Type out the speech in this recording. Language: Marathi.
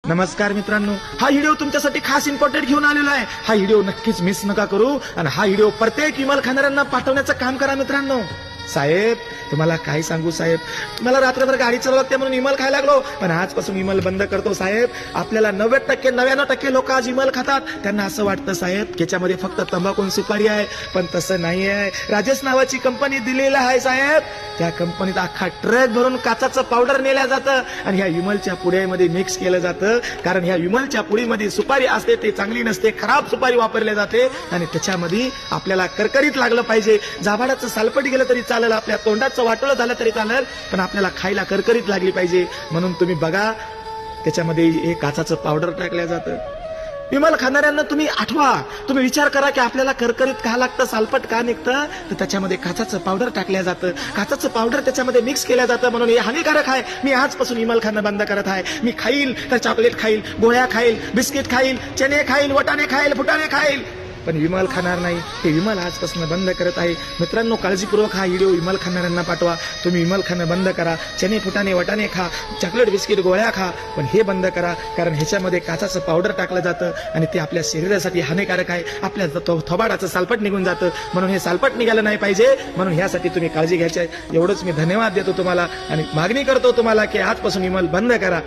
नमस्कार मित्रांनो, हा व्हिडिओ तुमच्यासाठी खास इम्पॉर्टंट घेऊन आलेला आहे. हा व्हिडिओ नक्कीच मिस नका करू आणि हा व्हिडिओ प्रत्येक विमल खाणाऱ्यांना पाठवण्याचं काम करा मित्रांनो. साहेब, तुम्हाला काय सांगू साहेब, मला रात्रभर गाडी चालवत लागते म्हणून विमल खायला लागलो, पण आजपासून विमल बंद करतो साहेब. आपल्याला 99% लोक आज विमल खातात. त्यांना असं वाटतं साहेब त्याच्यामध्ये फक्त तंबाखू आणि सुपारी आहे, पण तसं नाही आहे. राजेश नावाची कंपनी दिलेला आहे साहेब. त्या कंपनीत अख्खा ट्रक भरून काचाचं पावडर नेल्या जातं आणि ह्या विमलच्या पुड्यामध्ये मिक्स केलं जातं. कारण ह्या विमलच्या पुडीमध्ये सुपारी असते, ते चांगली नसते, खराब सुपारी वापरली जाते आणि त्याच्यामध्ये आपल्याला करकरीत लागलं पाहिजे. जाभाडाचं सालपट गेलं तरी चालेल, आपल्या तोंडाचं वाटोळं झालं तरी चालेल, पण आपल्याला खायला करकरीत लागली पाहिजे. म्हणून तुम्ही बघा, त्याच्यामध्ये हे काचाचं पावडर टाकलं जातं. विमल खाणाऱ्यांना तुम्ही आठवा, तुम्ही विचार करा की आपल्याला करकरीत का लागतं, सालपट का निघतं, तर त्याच्यामध्ये काचाचं पावडर टाकलं जातं. काचाचं पावडर त्याच्यामध्ये मिक्स केलं जातं, म्हणून हे हानिकारक आहे. मी आजपासून विमल खाणं बंद करत आहे. मी खाईल तर चॉकलेट खाईल, गोळ्या खाईल, बिस्किट खाईल, चणे खाईल, वटाणे खाईल, फुटाणे खाईल, पण विमल खाणार नाही. हे विमल आजपासून बंद करत आहे. मित्रांनो, काळजीपूर्वक हा व्हिडिओ विमल खाणाऱ्यांना पाठवा. तुम्ही विमल खाणं बंद करा. चणे फुटाणे वटाणे खा, चॉकलेट बिस्किट गोळ्या खा, पण हे बंद करा. कारण ह्याच्यामध्ये काचाचं पावडर टाकलं जातं आणि ते आपल्या शरीरासाठी हानिकारक आहे. आपल्या थोबाडाचं सालपट निघून जातं, म्हणून हे सालपट निघालं नाही पाहिजे. म्हणून ह्यासाठी तुम्ही काळजी घ्यायची आहे. एवढंच मी धन्यवाद देतो तुम्हाला आणि मागणी करतो तुम्हाला की आजपासून विमल बंद करा.